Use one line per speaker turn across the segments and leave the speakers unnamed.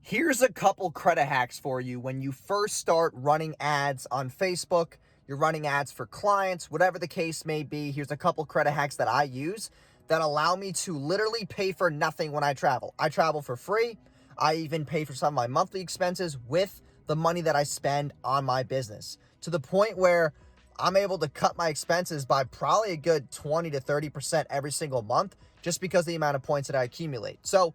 Here's a couple credit hacks for you when you first start running ads on Facebook. You're running ads for clients, whatever the case may be. Here's a couple credit hacks that I use that allow me to literally pay for nothing when I travel. I travel for free. I even pay for some of my monthly expenses with the money that I spend on my business, to the point where I'm able to cut my expenses by probably a good 20 to 30% every single month, just because of the amount of points that I accumulate. So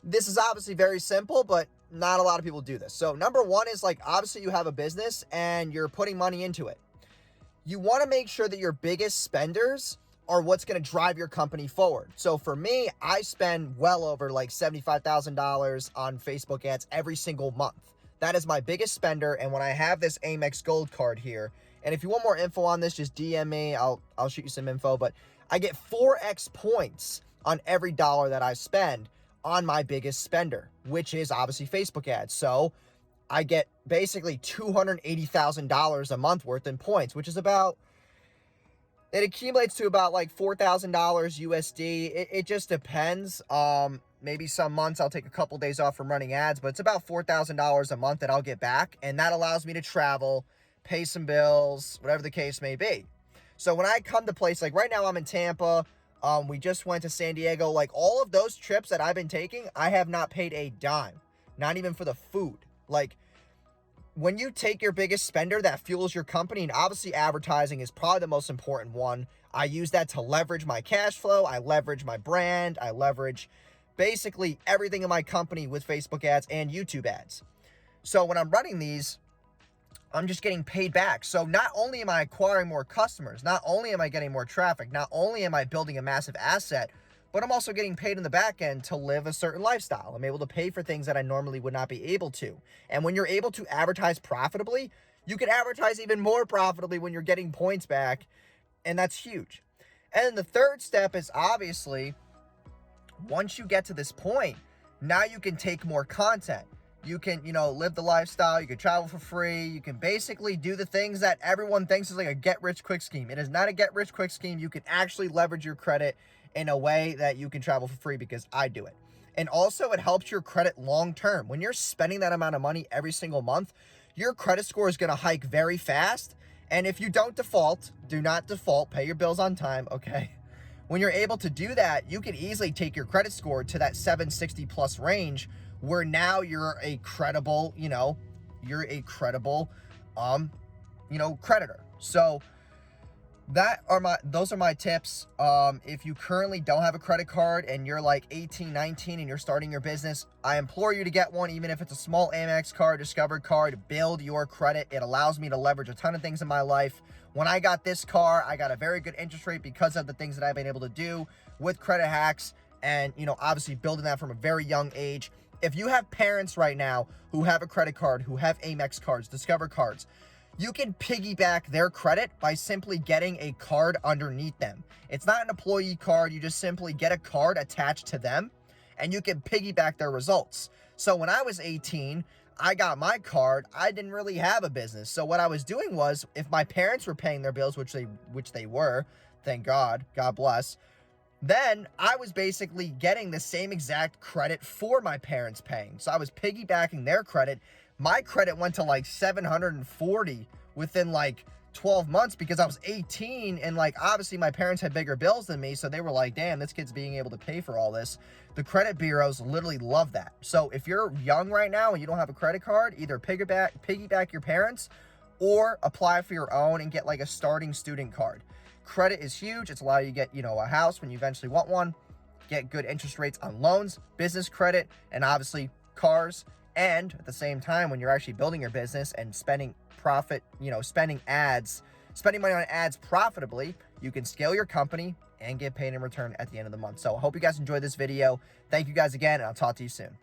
this is obviously very simple, but not a lot of people do this. So number one is, like, obviously you have a business and you're putting money into it. You want to make sure that your biggest spenders are what's going to drive your company forward. So for me, I spend well over like $75,000 on Facebook ads every single month. That is my biggest spender. And when I have this Amex Gold card here, and if you want more info on this, just DM me. I'll shoot you some info, but I get 4x points on every dollar that I spend on my biggest spender, which is obviously Facebook ads. So I get basically $280,000 a month worth in points, which is about, it accumulates to about like $4,000 USD. It just depends. Maybe some months I'll take a couple days off from running ads, but it's about $4,000 a month that I'll get back. And that allows me to travel, pay some bills, whatever the case may be. So when I come to place, like right now I'm in Tampa, we just went to San Diego. Like all of those trips that I've been taking, I have not paid a dime, not even for the food. Like, when you take your biggest spender, that fuels your company. And obviously advertising is probably the most important one. I use that to leverage my cash flow. I leverage my brand. I leverage basically everything in my company with Facebook ads and YouTube ads. So when I'm running these, I'm just getting paid back. So not only am I acquiring more customers, not only am I getting more traffic, not only am I building a massive asset, but I'm also getting paid in the back end to live a certain lifestyle. I'm able to pay for things that I normally would not be able to. And when you're able to advertise profitably, you can advertise even more profitably when you're getting points back. And that's huge. And then the third step is, obviously, once you get to this point, now you can take more content. You can, live the lifestyle. You can travel for free. You can basically do the things that everyone thinks is like a get-rich-quick scheme. It is not a get-rich-quick scheme. You can actually leverage your credit in a way that you can travel for free, because I do it. And also, it helps your credit long-term. When you're spending that amount of money every single month, your credit score is going to hike very fast. And if you don't default, do not default, pay your bills on time, okay? When you're able to do that, you can easily take your credit score to that 760 plus range, where now you're a credible, creditor. So those are my tips. If you currently don't have a credit card and you're like 18, 19 and you're starting your business, I implore you to get one, even if it's a small Amex card, Discover card. Build your credit. It allows me to leverage a ton of things in my life. When I got this car, I got a very good interest rate because of the things that I've been able to do with credit hacks, and obviously building that from a very young age. If you have parents right now who have a credit card, who have Amex cards, Discover cards, you can piggyback their credit by simply getting a card underneath them. It's not an employee card. You just simply get a card attached to them, and you can piggyback their results. So when I was 18, I got my card. I didn't really have a business. So what I was doing was, if my parents were paying their bills, which they were, thank God, God bless, then I was basically getting the same exact credit for my parents paying. So I was piggybacking their credit. My credit went to like 740 within like 12 months because I was 18, and like obviously my parents had bigger bills than me, so they were like, damn, this kid's being able to pay for all this. The credit bureaus literally love that. So if you're young right now and you don't have a credit card, either piggyback your parents or apply for your own and get like a starting student card. Credit is huge. It's allowed you to get, a house when you eventually want one, get good interest rates on loans, business credit, and obviously cars. And at the same time, when you're actually building your business and spending spending money on ads profitably, you can scale your company and get paid in return at the end of the month. So I hope you guys enjoyed this video. Thank you guys again, and I'll talk to you soon.